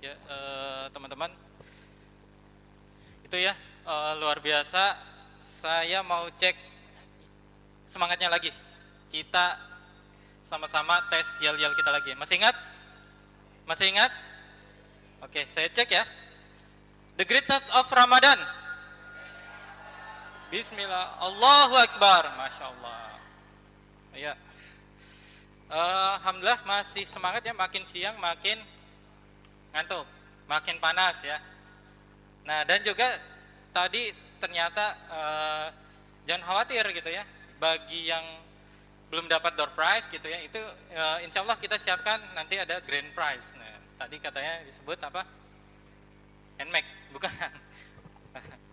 Ya, teman-teman, itu ya luar biasa. Saya mau cek semangatnya lagi. Kita sama-sama tes yel-yel kita lagi. Masih ingat? Masih ingat? Oke, saya cek ya. The greatness of Ramadan. Bismillah, Allahu Akbar, Masya Allah. Ya, Alhamdulillah masih semangat ya. Makin siang makin ngantuk, makin panas ya. Nah, dan juga tadi ternyata jangan khawatir gitu ya. Bagi yang belum dapat door prize gitu ya, itu insya Allah kita siapkan nanti ada grand prize. Nah, tadi katanya disebut apa? Nmax, bukan?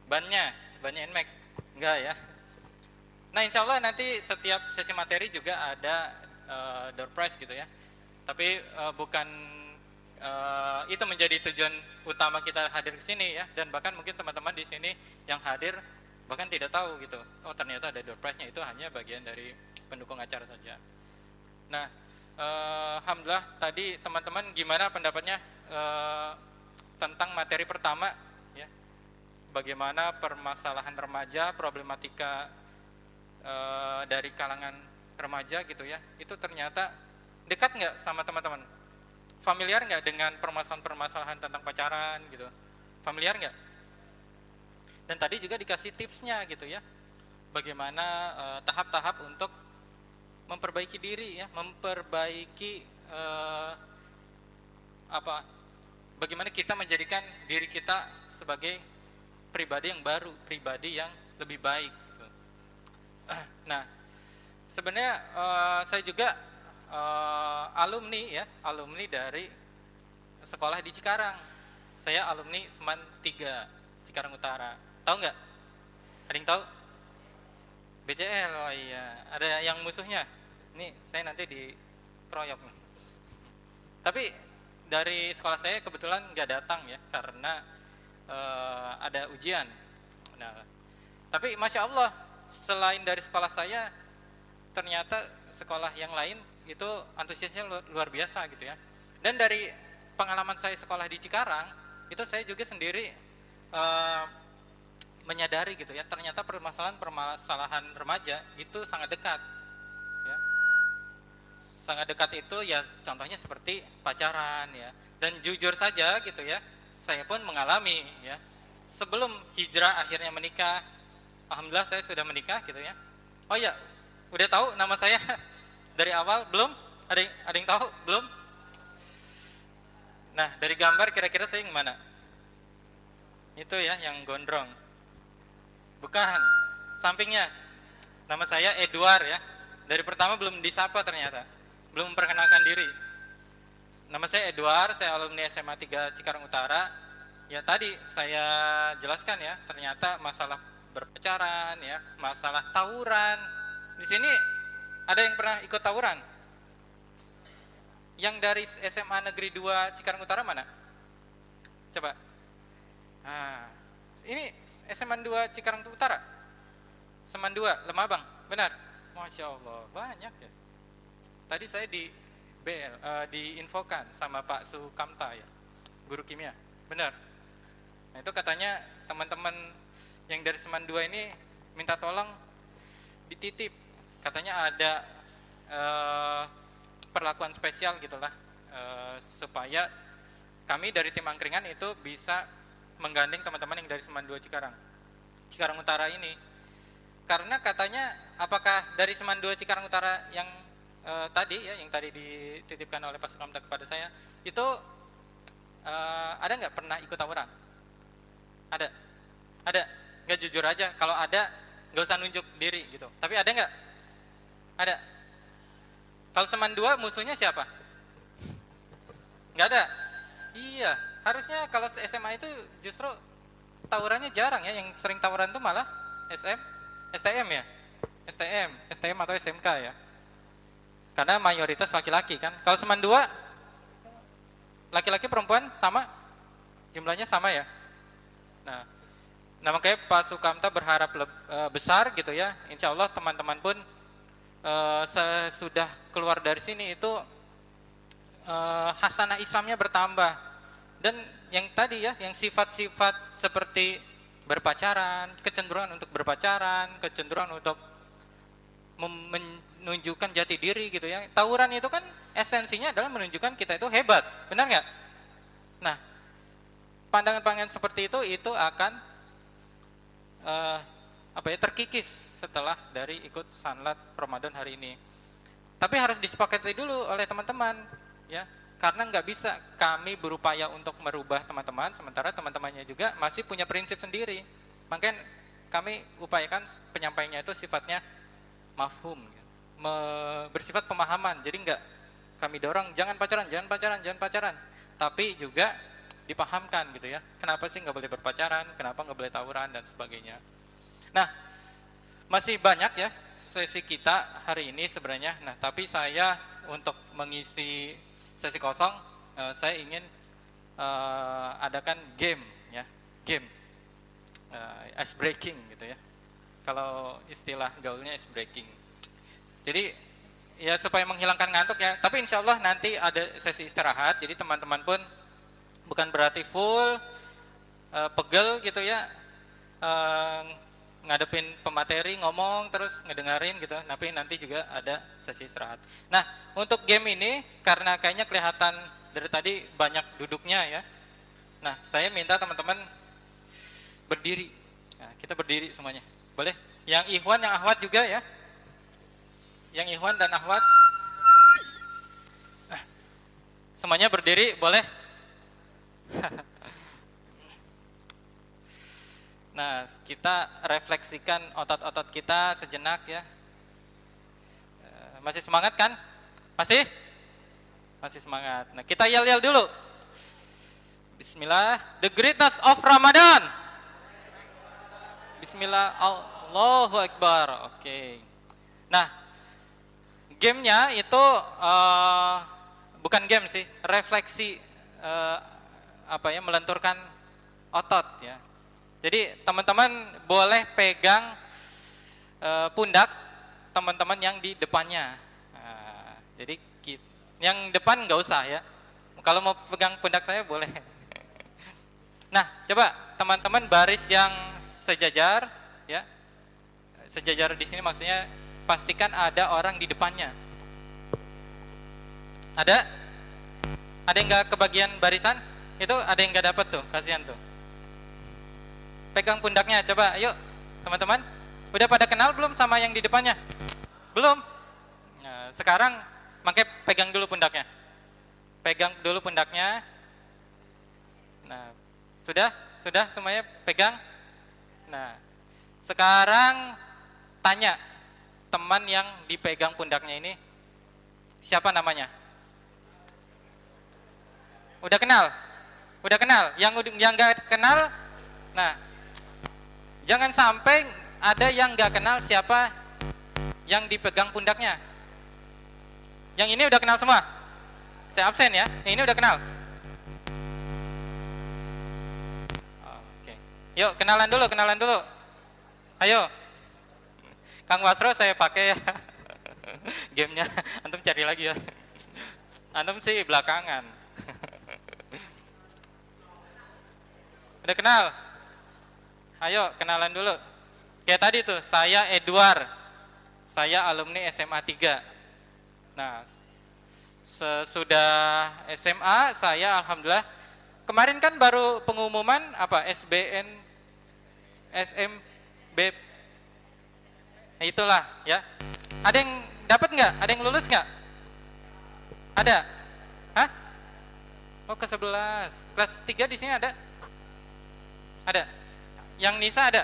bannya Nmax, enggak ya. Nah, insya Allah nanti setiap sesi materi juga ada door prize gitu ya. Tapi bukan itu menjadi tujuan utama kita hadir ke sini ya. Dan bahkan mungkin teman-teman di sini yang hadir bahkan tidak tahu gitu. Oh, ternyata ada door prize-nya, itu hanya bagian dari pendukung acara saja. Nah, alhamdulillah tadi teman-teman gimana pendapatnya tentang materi pertama ya. Bagaimana permasalahan remaja, problematika dari kalangan remaja gitu ya. Itu ternyata dekat nggak sama teman-teman? Familiar nggak dengan permasalahan-permasalahan tentang pacaran gitu? Familiar nggak? Dan tadi juga dikasih tipsnya gitu ya. Bagaimana tahap-tahap untuk memperbaiki diri ya, memperbaiki bagaimana kita menjadikan diri kita sebagai pribadi yang baru, pribadi yang lebih baik gitu. Nah, sebenarnya saya juga alumni dari sekolah di Cikarang. Saya alumni Seman 3 Cikarang Utara. Tahu nggak? Ada yang tahu? BCL, oh iya. Ada yang musuhnya? Ini saya nanti dikeroyok nih. Tapi dari sekolah saya kebetulan nggak datang ya, karena ada ujian. Nah, tapi Masya Allah, selain dari sekolah saya, ternyata sekolah yang lain itu antusiasnya luar biasa gitu ya. Dan dari pengalaman saya sekolah di Cikarang, itu saya juga sendiri menyadari gitu ya, ternyata permasalahan remaja itu sangat dekat ya. Sangat dekat itu ya, contohnya seperti pacaran ya. Dan jujur saja gitu ya, saya pun mengalami ya. Sebelum hijrah akhirnya menikah, alhamdulillah saya sudah menikah gitu ya. Oh ya, udah tahu nama saya dari awal belum? Ada yang tahu belum? Nah, dari gambar kira-kira saya yang mana? Itu ya, yang gondrong. Bukan, sampingnya. Nama saya Edward ya. Dari pertama belum disapa ternyata, belum memperkenalkan diri. Nama saya Edward, saya alumni SMA 3 Cikarang Utara. Ya tadi saya jelaskan ya, ternyata masalah berpacaran ya, masalah tawuran. Di sini ada yang pernah ikut tawuran? Yang dari SMA Negeri 2 Cikarang Utara mana? Coba. Nah, ini SMA 2 Cikarang Utara. Seman 2 Lemabang, benar? Masya Allah, banyak ya. Tadi saya diinfokan sama Pak Sukamta ya, guru kimia, benar. Nah, itu katanya teman-teman yang dari Seman 2 ini minta tolong dititip. Katanya ada perlakuan spesial gitulah, supaya kami dari tim angkringan itu bisa menggandeng teman-teman yang dari Seman 2 Cikarang Utara ini. Karena katanya apakah dari Seman 2 Cikarang Utara yang tadi ya, yang tadi dititipkan oleh Pak Sukamta kepada saya, itu ada nggak pernah ikut tawuran? Ada? Nggak, jujur aja, kalau ada nggak usah nunjuk diri gitu. Tapi ada nggak? Ada. Kalau Seman 2 musuhnya siapa? Nggak ada? Iya, harusnya kalau SMA itu justru tawurannya jarang ya. Yang sering tawuran itu malah STM ya? STM atau SMK ya. Karena mayoritas laki-laki kan. Kalau Seman 2 laki-laki perempuan sama? Jumlahnya sama ya? Nah makanya Pak Sukamta berharap besar gitu ya. Insya Allah teman-teman pun sesudah keluar dari sini itu hasanah Islamnya bertambah. Dan yang tadi ya, yang sifat-sifat seperti berpacaran, kecenderungan untuk berpacaran, kecenderungan untuk menunjukkan jati diri gitu ya. Tawuran itu kan esensinya adalah menunjukkan kita itu hebat, benar nggak? Nah, pandangan-pandangan seperti itu akan terkikis setelah dari ikut sanlat Ramadan hari ini. Tapi harus disepakati dulu oleh teman-teman, ya, karena nggak bisa kami berupaya untuk merubah teman-teman, sementara teman-temannya juga masih punya prinsip sendiri. Makanya kami upayakan penyampaiannya itu sifatnya mafhum, bersifat pemahaman. Jadi nggak kami dorong jangan pacaran, jangan pacaran, jangan pacaran, tapi juga dipahamkan gitu ya. Kenapa sih nggak boleh berpacaran? Kenapa nggak boleh tawuran dan sebagainya? Nah, masih banyak ya sesi kita hari ini sebenarnya. Nah, tapi saya untuk mengisi sesi kosong, saya ingin adakan game ya, game ice breaking gitu ya. Kalau istilah gaulnya ice breaking. Jadi ya supaya menghilangkan ngantuk ya. Tapi insya Allah nanti ada sesi istirahat. Jadi teman-teman pun bukan berarti full pegel gitu ya. Ngadepin pemateri, ngomong terus ngedengerin gitu, tapi nanti juga ada sesi istirahat. Nah, untuk game ini karena kayaknya kelihatan dari tadi banyak duduknya ya. Nah, saya minta teman-teman berdiri. Nah, kita berdiri semuanya. Boleh? Yang ikhwan, yang akhwat juga ya. Yang ikhwan dan akhwat. Semuanya berdiri, boleh? Nah, kita refleksikan otot-otot kita sejenak ya. Masih semangat kan? Masih? Masih semangat. Nah, kita yel-yel dulu. Bismillah. The greatness of Ramadan. Bismillah. Allahu Akbar. Oke. Nah, gamenya itu bukan game sih, refleksi melenturkan otot ya. Jadi teman-teman boleh pegang pundak teman-teman yang di depannya. Nah, jadi yang depan nggak usah ya. Kalau mau pegang pundak saya boleh. Nah, coba teman-teman baris yang sejajar ya. Sejajar di sini maksudnya pastikan ada orang di depannya. Ada? Ada yang nggak kebagian barisan? Itu ada yang nggak dapat tuh, kasihan tuh. Pegang pundaknya, coba, ayo teman-teman. Udah pada kenal belum sama yang di depannya? Belum? Nah, sekarang makanya pegang dulu pundaknya. Pegang dulu pundaknya. Nah, sudah semuanya pegang. Nah, sekarang tanya teman yang dipegang pundaknya ini siapa namanya? Udah kenal? Udah kenal? Yang nggak kenal, nah, jangan sampai ada yang nggak kenal siapa yang dipegang pundaknya. Yang ini udah kenal semua? Saya absen ya. Yang ini udah kenal? Oke. Yuk kenalan dulu. Ayo. Kang Wasro saya pakai ya. Gamenya. Antum cari lagi ya. Antum sih belakangan. Udah kenal? Ayo kenalan dulu. Kayak tadi tuh, saya Edward. Saya alumni SMA 3. Nah, sesudah SMA saya alhamdulillah kemarin kan baru pengumuman apa SBN SMB. Nah, itulah ya. Ada yang dapat nggak? Ada yang lulus nggak? Ada? Hah? Oh, ke 11. Kelas 3 di sini ada? Ada? Yang Nisa ada?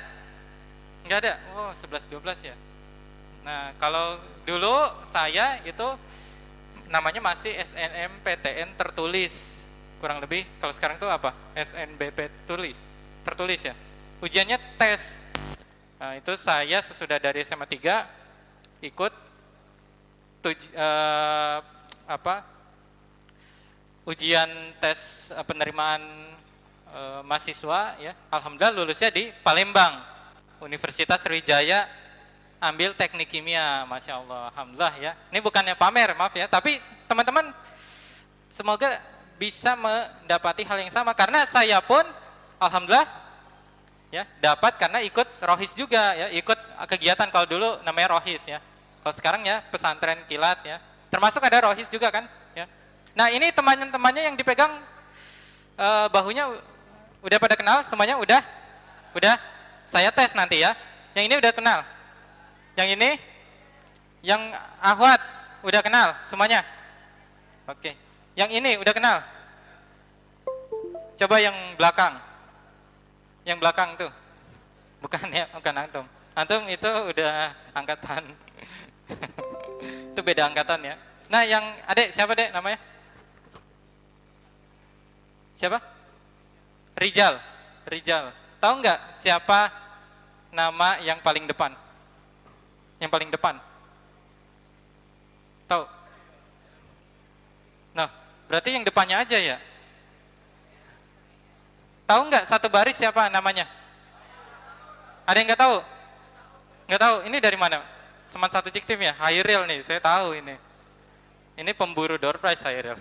Enggak ada? Oh, 11-12 ya. Nah, kalau dulu saya itu namanya masih SNMPTN tertulis. Kurang lebih, kalau sekarang itu apa? SNBP tertulis ya. Ujiannya tes. Nah, itu saya sesudah dari SMA 3 ikut ujian tes penerimaan mahasiswa ya. Alhamdulillah lulusnya di Palembang, Universitas Sriwijaya, ambil teknik kimia. Masya Allah, alhamdulillah ya. Ini bukannya pamer, maaf ya, tapi teman-teman semoga bisa mendapati hal yang sama, karena saya pun alhamdulillah ya dapat karena ikut rohis juga ya, ikut kegiatan. Kalau dulu namanya rohis ya, kalau sekarang ya pesantren kilat ya, termasuk ada rohis juga kan ya. Nah ini teman-temannya yang dipegang bahunya udah pada kenal semuanya, udah saya tes nanti ya. Yang ini udah kenal, yang ini, yang ahwat udah kenal semuanya. Oke, yang ini udah kenal. Coba yang belakang. Yang belakang tuh. Bukan ya, bukan antum. Antum itu udah angkatan. Itu beda angkatan ya. Nah, yang adek siapa dek namanya? Siapa? Rijal. Tahu nggak siapa nama yang paling depan? Yang paling depan. Tahu? Nah, berarti yang depannya aja ya. Tahu nggak satu baris siapa namanya? Ada yang nggak tahu? Nggak tahu. Ini dari mana? Seman satu Ciktim ya? Hairil nih, saya tahu ini. Ini pemburu door prize Hairil.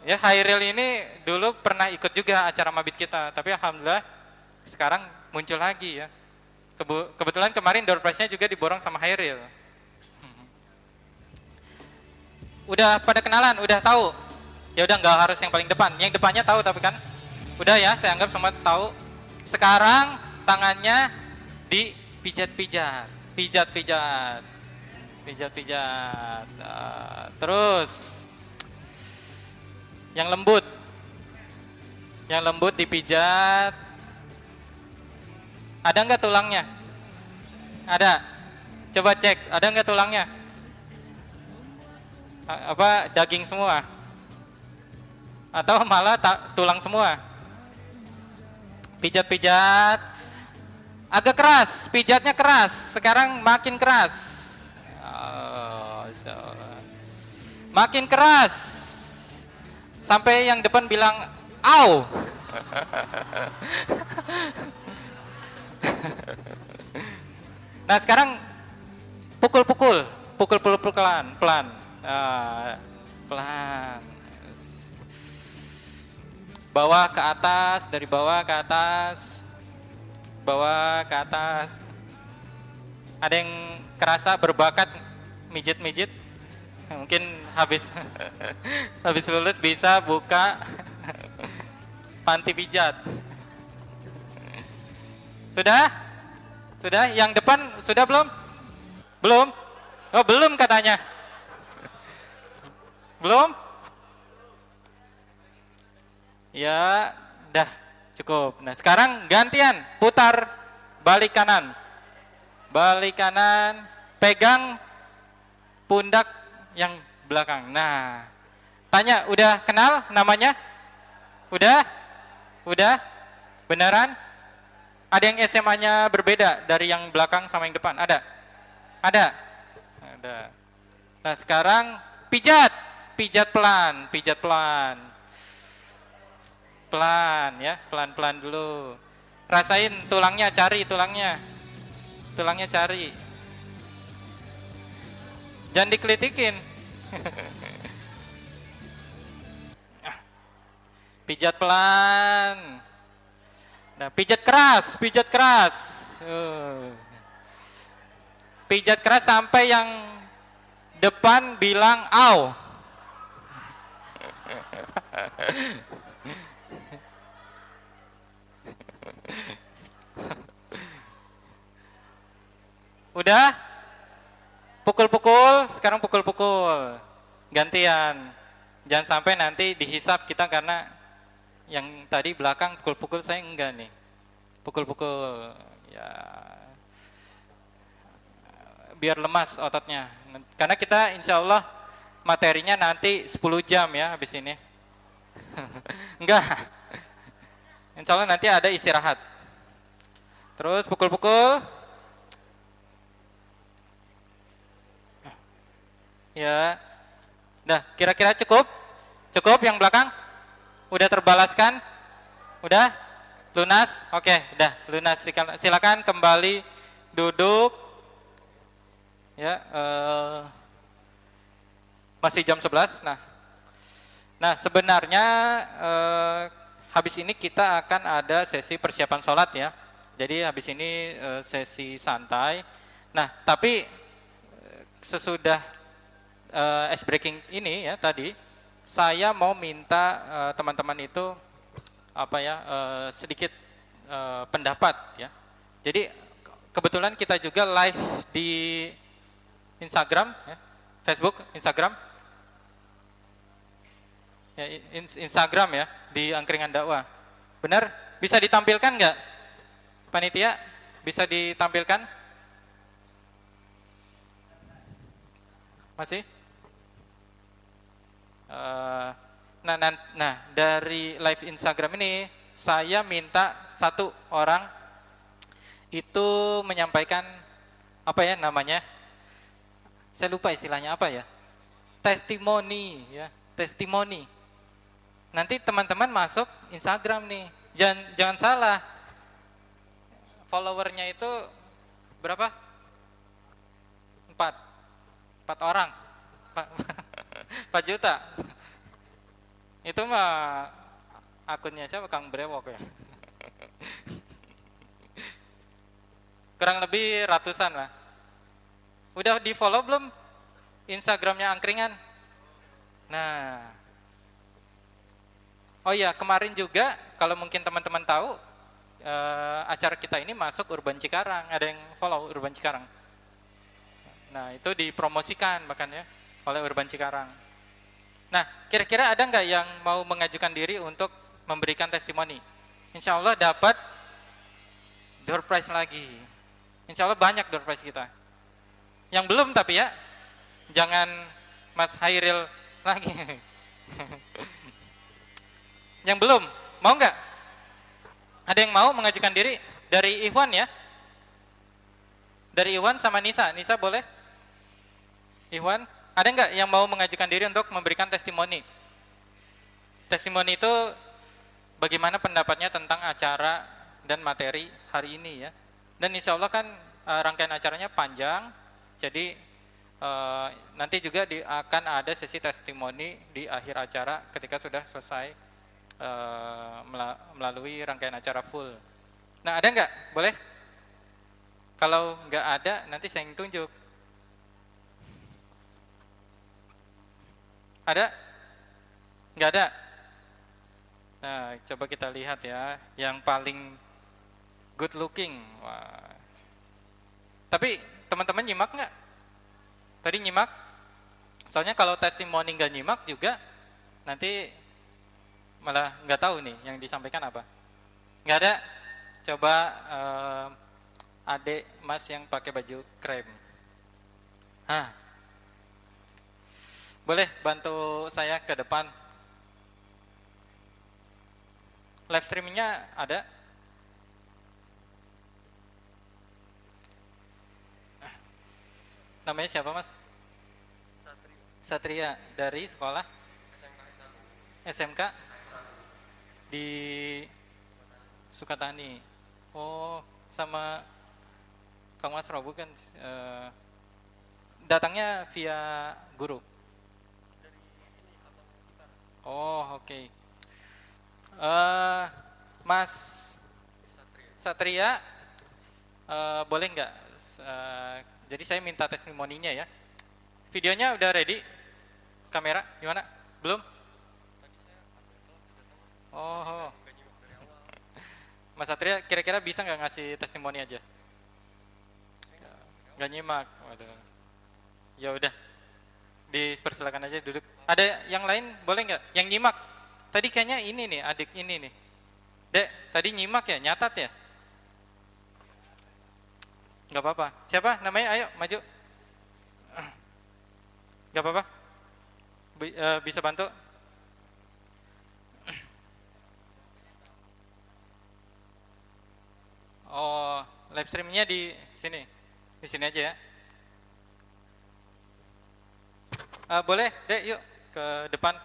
Ya Hairil ini dulu pernah ikut juga acara mabit kita, tapi alhamdulillah sekarang muncul lagi ya. Kebetulan kemarin door prize-nya juga diborong sama Hairil. Udah pada kenalan, udah tahu. Ya udah nggak harus yang paling depan. Yang depannya tahu tapi kan. Udah ya, saya anggap semua tahu. Sekarang tangannya dipijat-pijat. Pijat-pijat. Terus yang lembut. Yang lembut dipijat. Ada nggak tulangnya? Ada. Coba cek, ada nggak tulangnya? Apa daging semua? Atau malah tulang semua? Pijat-pijat. Agak keras, pijatnya keras. Sekarang makin keras. Makin keras. Sampai yang depan bilang, "Au." Nah, sekarang pukul-pukul pelan. Pelan. Bawah ke atas, dari bawah ke atas. Bawah ke atas. Ada yang kerasa berbakat mijit-mijit? Mungkin habis habis lulus bisa buka panti pijat. Sudah? Sudah? Yang depan sudah belum? Belum? Oh, belum katanya. Belum? Ya, dah cukup. Nah, sekarang gantian, putar balik kanan. Balik kanan, pegang pundak yang belakang. Nah, tanya, udah kenal namanya? Udah? Udah? Beneran? Ada yang SMA-nya berbeda dari yang belakang sama yang depan? Ada? Ada? Ada. Nah, sekarang pijat pelan. Pelan ya, pelan-pelan dulu. Rasain tulangnya, cari tulangnya. Tulangnya cari. Jangan dikelitikin. Pijat pelan. Nah, pijat keras. Pijat keras sampai yang depan bilang au. Udah? Pukul-pukul, sekarang pukul-pukul. Gantian. Jangan sampai nanti dihisap kita karena yang tadi belakang pukul-pukul, saya enggak nih. Pukul-pukul. Ya. Biar lemas ototnya. Karena kita insya Allah materinya nanti 10 jam ya habis ini. Enggak. Insya Allah nanti ada istirahat. Terus pukul-pukul. Ya. Dah, kira-kira cukup? Cukup yang belakang? Udah terbalaskan? Udah? Lunas? Oke, udah lunas. Silakan kembali duduk. Ya, masih jam 11. Nah, sebenarnya habis ini kita akan ada sesi persiapan sholat ya. Jadi habis ini sesi santai. Nah, tapi sesudah ice breaking ini ya tadi, saya mau minta teman-teman itu sedikit pendapat ya. Jadi kebetulan kita juga live di Instagram, ya, Facebook, Instagram. Ya, Instagram ya, di Angkringan Dakwah. Benar? Bisa ditampilkan nggak? Panitia, bisa ditampilkan? Masih? Nah, dari live Instagram ini, saya minta satu orang itu menyampaikan, apa ya namanya? Saya lupa istilahnya apa ya? Testimoni ya, testimoni. Nanti teman-teman masuk Instagram nih, jangan salah, followernya itu berapa? 4 orang, 4 juta. Itu mah akunnya siapa? Kang Brewok ya. Kurang lebih ratusan lah. Udah di follow belum Instagramnya Angkringan? Nah, oh iya, kemarin juga kalau mungkin teman-teman tahu acara kita ini masuk Urban Cikarang, ada yang follow Urban Cikarang. Nah, itu dipromosikan bahkan ya oleh Urban Cikarang. Nah, kira-kira ada nggak yang mau mengajukan diri untuk memberikan testimoni? Insya Allah dapat door prize lagi. Insya Allah banyak door prize kita. Yang belum tapi ya, jangan Mas Hairil lagi. Yang belum, mau nggak? Ada yang mau mengajukan diri? Dari Ikhwan ya? Dari Ikhwan sama Nisa. Nisa boleh? Ikhwan, ada nggak yang mau mengajukan diri untuk memberikan testimoni? Testimoni itu bagaimana pendapatnya tentang acara dan materi hari ini ya? Dan insya Allah kan rangkaian acaranya panjang, jadi nanti juga akan ada sesi testimoni di akhir acara ketika sudah selesai melalui rangkaian acara full. Nah, ada nggak? Boleh? Kalau nggak ada, nanti saya yang tunjuk. Ada? Nggak ada? Nah, coba kita lihat ya, yang paling good looking. Wah. Tapi teman-teman nyimak nggak? Tadi nyimak? Soalnya kalau testimoni nggak nyimak juga, nanti malah nggak tahu nih yang disampaikan apa. Nggak ada? Coba adik Mas yang pakai baju krem. Boleh bantu saya ke depan? Live streamingnya ada? Namanya siapa Mas? Satria. Dari sekolah? SMK? Di Sukatani. Oh, sama Kang Mas Robu kan datangnya via guru. Oh, oke. Mas Satria, boleh nggak? Jadi saya minta testimoninya ya. Videonya udah ready? Kamera gimana? Belum? Oh. Mas Satria kira-kira bisa nggak ngasih testimoni aja? Nggak nyimak. Waduh. Ya udah. Dipersilakan aja duduk. Ada yang lain boleh nggak? Yang nyimak. Tadi kayaknya ini nih, adik ini nih. Dek, tadi nyimak ya, nyatat ya? Nggak apa-apa. Siapa namanya? Ayo maju. Nggak apa-apa. Bisa bantu? Oh, live streamingnya di sini aja ya. Boleh, Dek, yuk ke depan.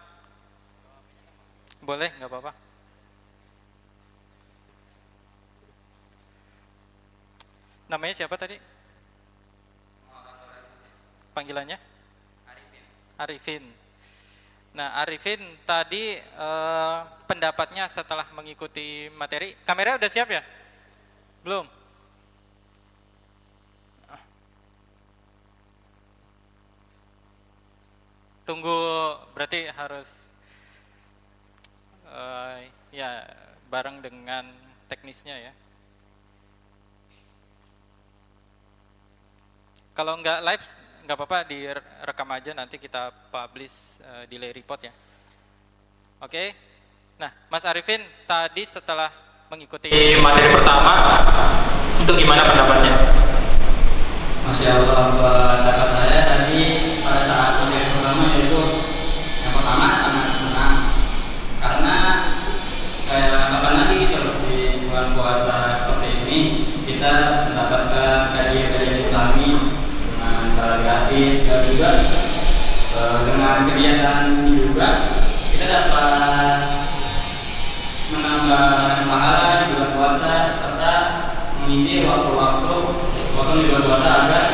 Boleh, nggak apa-apa. Namanya siapa tadi? Panggilannya? Arifin. Nah, Arifin tadi pendapatnya setelah mengikuti materi. Kamera udah siap ya? Belum? Tunggu, berarti harus ya bareng dengan teknisnya ya. Kalau nggak live nggak apa-apa, direkam aja, nanti kita publish delay report ya. Oke. Nah, Mas Arifin tadi setelah mengikuti materi pertama, itu gimana pendapatnya? Masya Allah, pendapat saya tadi pada saat materi pertama yaitu yang pertama sangat senang karena kapan lagi gitu loh di bulan puasa seperti ini kita mendapatkan kajian-kajian Islami dengan cara gratis, dan juga dengan kegiatan ini juga kita dapat menambah pahala di bulan puasa serta mengisi waktu-waktu kosong di bulan puasa agar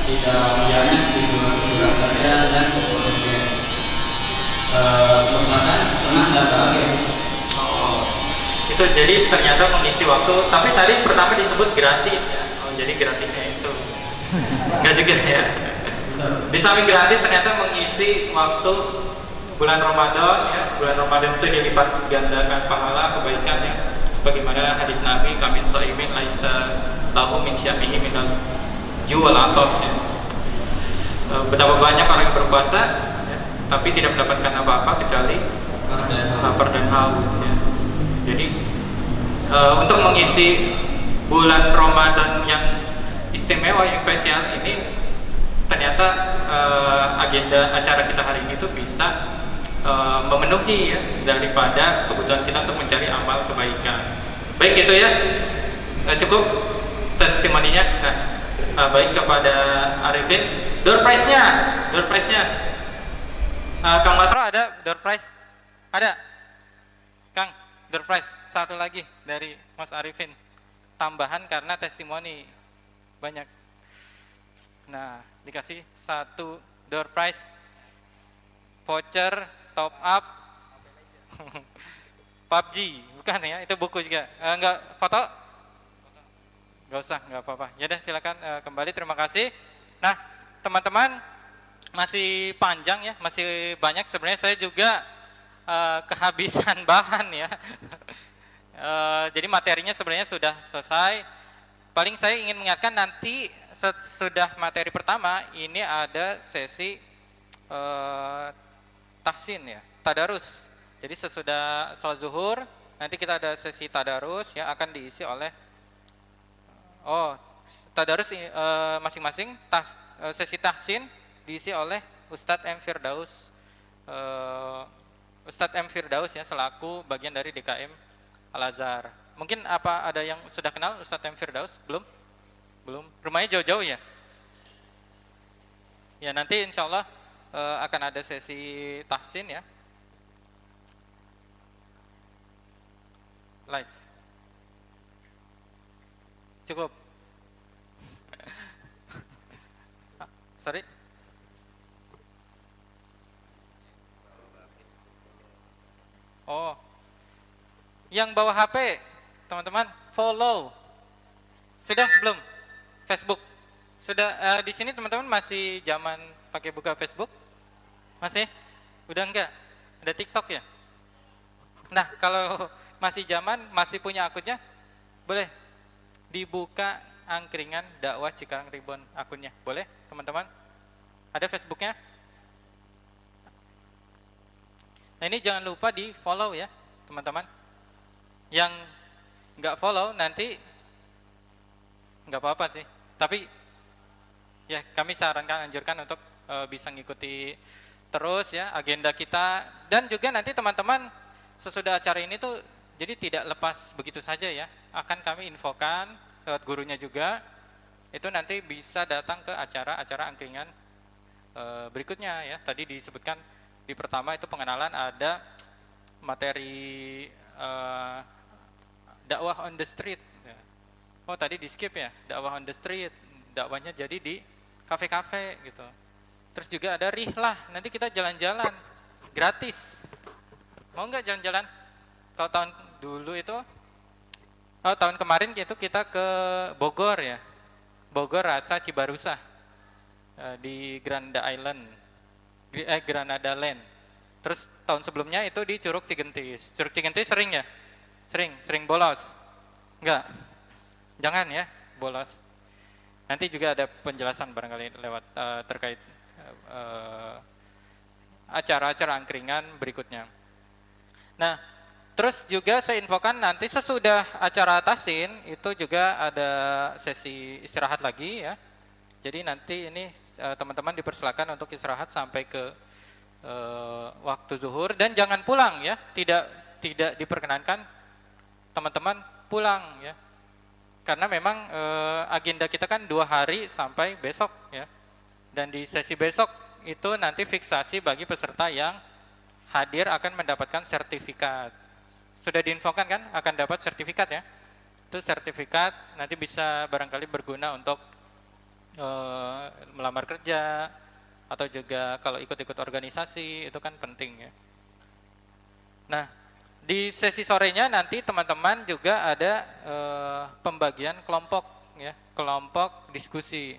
tidak banyak di bulan kerja dan kemudian merupakan senang dan bahagia. Oh, itu jadi ternyata mengisi waktu, tapi tadi pertama disebut gratis ya. Oh, jadi gratisnya itu enggak juga ya. Di samping gratis ternyata mengisi waktu bulan Ramadan ya. Bulan Ramadan itu dilipat gandakan pahala kebaikan ya. Sebagaimana hadis Nabi, kami shaimin laisa lahu min syafihi minal juwal atos ya. Betapa banyak orang yang berpuasa ya, tapi tidak mendapatkan apa-apa kecuali lapar dan haus ya. Jadi untuk mengisi bulan Ramadan yang istimewa, yang spesial ini, ternyata agenda acara kita hari ini tuh bisa memenuhi ya daripada kebutuhan kita untuk mencari amal kebaikan. Baik itu ya, cukup testimoninya. Nah, baik kepada Arifin. Door prize-nya, Kang Masro ada door prize? Ada, Kang, door prize satu lagi dari Mas Arifin, tambahan karena testimoni banyak. Nah, dikasih satu door prize, voucher top up PUBG, bukan ya, itu buku juga. Enggak foto? Enggak usah, enggak apa-apa. Ya udah, silakan kembali, terima kasih. Nah, teman-teman, masih panjang ya, masih banyak sebenarnya. Saya juga kehabisan bahan ya. Jadi materinya sebenarnya sudah selesai. Paling saya ingin mengingatkan, nanti sesudah materi pertama ini ada sesi tahsin ya, tadarus. Jadi sesudah sholat zuhur nanti kita ada sesi tadarus yang akan diisi oleh tadarus masing-masing. Sesi tahsin diisi oleh Ustadz M. Firdaus, Ustadz M. Firdaus ya, selaku bagian dari DKM Al-Azhar. Mungkin ada yang sudah kenal Ustadz M. Firdaus? Belum? Rumahnya jauh-jauh ya? Ya, nanti insya Allah akan ada sesi tahsin ya, live. Cukup. Sorry. Oh, yang bawa HP, teman-teman, follow. Sudah belum? Facebook. Sudah. Di sini teman-teman masih zaman pakai buka Facebook? Masih? Udah enggak? Ada TikTok ya? Nah, kalau masih zaman, masih punya akunnya, boleh dibuka angkringan dakwah Cikarang Ribon akunnya. Boleh, teman-teman? Ada Facebooknya? Nah, ini jangan lupa di follow ya, teman-teman. Yang nggak follow nanti nggak apa-apa sih. Tapi ya kami sarankan, anjurkan untuk bisa ngikuti terus ya agenda kita. Dan juga nanti teman-teman sesudah acara ini tuh jadi tidak lepas begitu saja ya. Akan kami infokan lewat gurunya juga. Itu nanti bisa datang ke acara-acara angkringan berikutnya ya. Tadi disebutkan di pertama itu pengenalan, ada materi dakwah on the street. Oh, tadi di skip ya, dakwah on the street. Dakwahnya jadi di kafe-kafe gitu. Terus juga ada rihlah, nanti kita jalan-jalan gratis. Mau nggak jalan-jalan? Kalau tahun dulu itu, tahun kemarin itu kita ke Bogor ya, Bogor Rasa Cibarusa di Granada Island, Granada Land. Terus tahun sebelumnya itu di Curug Cigentis. Curug Cigentis sering ya? Sering bolos? Enggak? Jangan ya, bolos. Nanti juga ada penjelasan barangkali lewat terkait acara-acara angkringan berikutnya. Nah, terus juga saya infokan nanti sesudah acara Tasin itu juga ada sesi istirahat lagi ya. Jadi nanti ini teman-teman dipersilakan untuk istirahat sampai ke waktu zuhur dan jangan pulang ya. Tidak diperkenankan teman-teman pulang ya. Karena memang agenda kita kan 2 hari sampai besok ya. Dan di sesi besok itu nanti fiksasi bagi peserta yang hadir akan mendapatkan sertifikat. Sudah diinfokan kan akan dapat sertifikat ya. Itu sertifikat nanti bisa barangkali berguna untuk melamar kerja atau juga kalau ikut-ikut organisasi itu kan penting ya. Nah, di sesi sorenya nanti teman-teman juga ada pembagian kelompok ya, kelompok diskusi.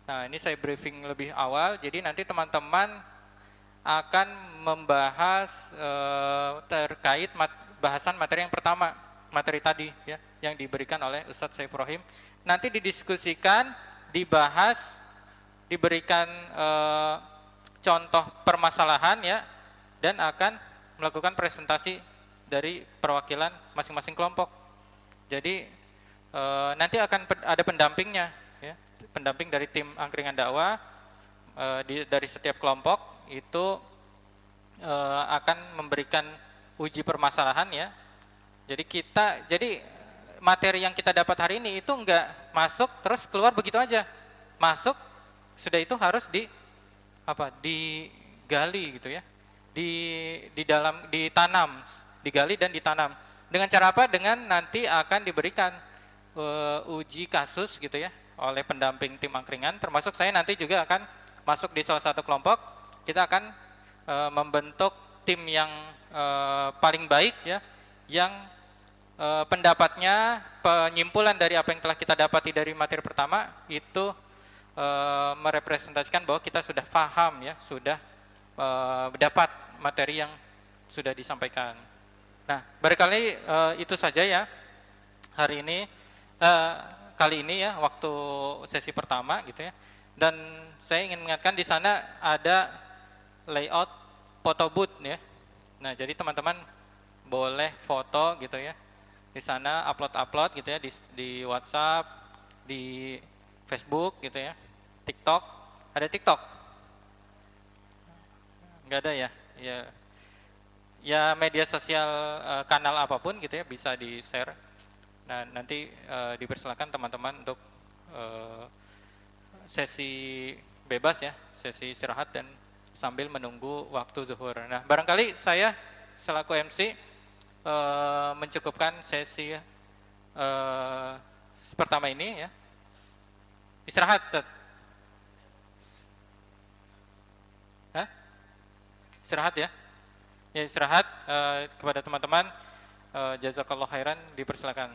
Nah, ini saya briefing lebih awal. Jadi nanti teman-teman akan membahas terkait bahasan materi yang pertama, materi tadi ya, yang diberikan oleh Ustadz Saiful Rahim. Nanti didiskusikan, dibahas, diberikan contoh permasalahan ya, dan akan melakukan presentasi dari perwakilan masing-masing kelompok. Jadi nanti akan ada pendampingnya, ya, pendamping dari tim angkringan dakwah dari setiap kelompok itu akan memberikan uji permasalahan ya. Jadi materi yang kita dapat hari ini itu enggak masuk terus keluar begitu aja. Masuk sudah itu harus digali gitu ya. Ditanam, digali dan ditanam. Dengan cara apa? Dengan nanti akan diberikan uji kasus gitu ya oleh pendamping tim angkringan, termasuk saya nanti juga akan masuk di salah satu kelompok. Kita akan membentuk tim yang paling baik ya, yang pendapatnya, penyimpulan dari apa yang telah kita dapati dari materi pertama itu merepresentasikan bahwa kita sudah paham ya, sudah dapat materi yang sudah disampaikan. Nah, barangkali itu saja ya hari ini, kali ini ya, waktu sesi pertama gitu ya. Dan saya ingin mengingatkan di sana ada layout foto booth ya. Nah, jadi teman-teman boleh foto gitu ya. Di sana upload gitu ya di WhatsApp, di Facebook gitu ya. TikTok, ada TikTok? Enggak ada ya? Ya media sosial kanal apapun gitu ya bisa di-share. Nah, nanti dipersilakan teman-teman untuk sesi bebas ya, sesi istirahat dan sambil menunggu waktu zuhur. Nah, barangkali saya selaku MC mencukupkan sesi pertama ini ya. Istirahat. Istirahat ya. Ya, istirahat kepada teman-teman. Jazakallah khairan, dipersilakan.